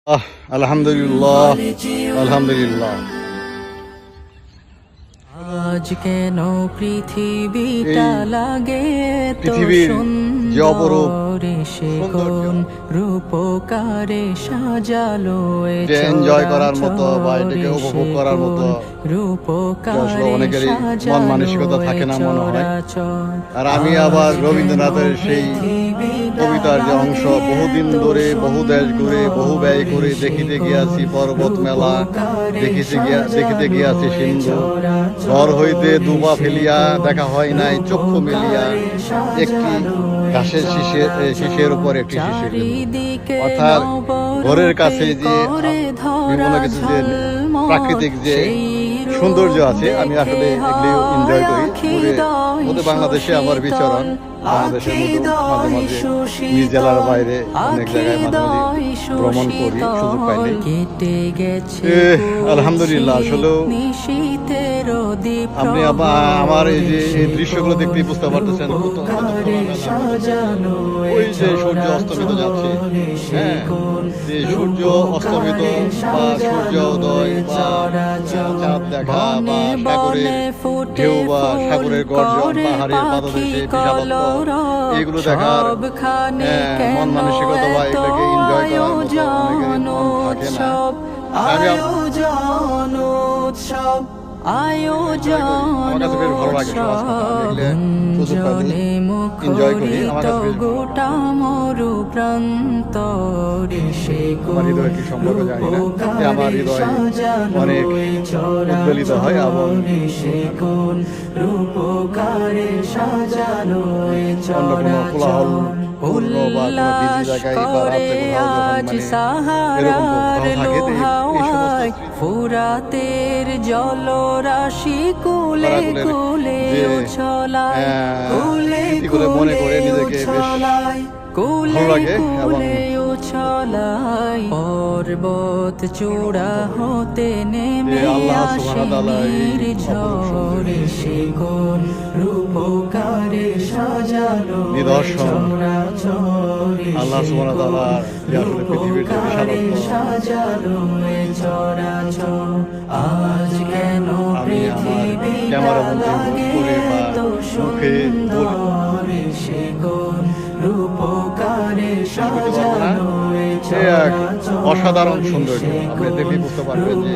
আলহামদুলিল্লাহ আলহামদুলিল্লাহ। আজ কেন পৃথিবীটা লাগে তো পৃথিবীর যে অপরূপ সুন্দর, সে কোন রূপকারে সাজালো যে এনজয় করার মতো বা এটাকে উপভোগ করার মতো আসলে অনেকেরই মন মানসিকতা থাকে না মনে হয়। আর আমি আবার রবীন্দ্রনাথের সেই কবিতার যে অংশ, বহুদিন ধরে বহু দেশ ঘুরে বহু ব্যয় করে দেখিতে গিয়াছি পর্বত মেলা, দেখিতে গিয়াছি সিন্ধু, ঘর হইতে দুবা ফেলিয়া দেখা হয় নাই চক্ষু মেলিয়া, একটি ঘাসের শীষের উপর একটি শিশির বিন্দু। অর্থাৎ ঘরের কাছে যে বিভিন্ন কিছু যে প্রাকৃতিক যে সৌন্দর্য আছে, আমি আসলে এগুলিও এনজয় করি। মধ্যে বাংলাদেশে আমার বিচরণ, বাংলাদেশের মধ্যে মাঝে মাঝে নিজ জেলার বাইরে অনেক জায়গায় মাঝে মাঝে ভ্রমণ করি সুযোগ পাইলে। আলহামদুলিল্লাহ। আসলেও আপনি আমার এই যে এই দৃশ্যগুলো দেখতে বুঝতে পারতেছেন, ওই যে সূর্য অস্তমিত যাচ্ছে, হ্যাঁ, যে সূর্য অস্তমিত বা সূর্য উদয় বা চাঁদ দেখা বা সাগরের ঢেউ বা সাগরের গর্জন, পাহাড়ের পাদদেশে বিশালত্ব, এগুলো দেখার মন মানসিকতা বা এগুলোকে এনজয় করার মতো অনেকেরই মন থাকে না। আমার কাছে বেশ ভালো লাগে এনজয় করি। আমার কাছে বেশ গোটা মরু প্রান্তরে আমার হৃদয় কি সম্পর্ক জানি না, আমার হৃদয় অনেক উদ্বেলিত হয় এবং অন্য কোনো কোলাহল পূর্ণ বা কোনো বিজি জায়গায় বা রাত্রে কোথাও এরকম কোথাও থাকে, ফুরাতের জলরাশি কুলে কুলে কুলে মনে করে নিজেকে বেশ ভালো লাগে। এবং পর্বত চূড়া হতে নেমে আসে ঝরে, সে কোন রূপকারে সাজালো নিদর্শন আল্লাহ সুবহানাহু ওয়া তাআলার যে আসলে পৃথিবীর যে বিশালত্ব, আজ কেন আমি আমার ক্যামেরা বন্দী করে বা মুখে বলি সে কোন রূপকারে সাজালো এক অসাধারণ সৌন্দর্য। আপনি দেখলেই বুঝতে পারবেন যে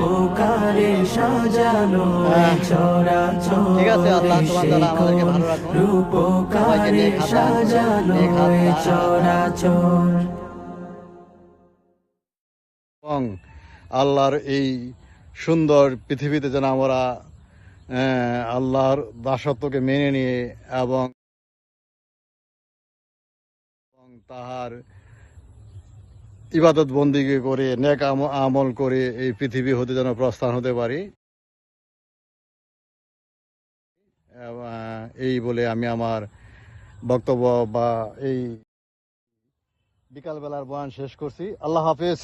ঠিক আছে। আল্লাহ সুবহানাহু ওয়া তাআলা আমাদেরকে ভালো রাখুন, সবাইকে নেক হাত এবং আল্লাহর এই সুন্দর পৃথিবীতে যেন আমরা আল্লাহর দাসত্বকে মেনে নিয়ে এবং তাহার ইবাদত বন্দিগি করে নেক আমল করে এই পৃথিবী হতে যেন প্রস্থান হতে পারি। এই বলে আমি আমার বক্তব্য বা এই বিকালবেলার বয়ান শেষ করছি। আল্লাহ হাফেজ।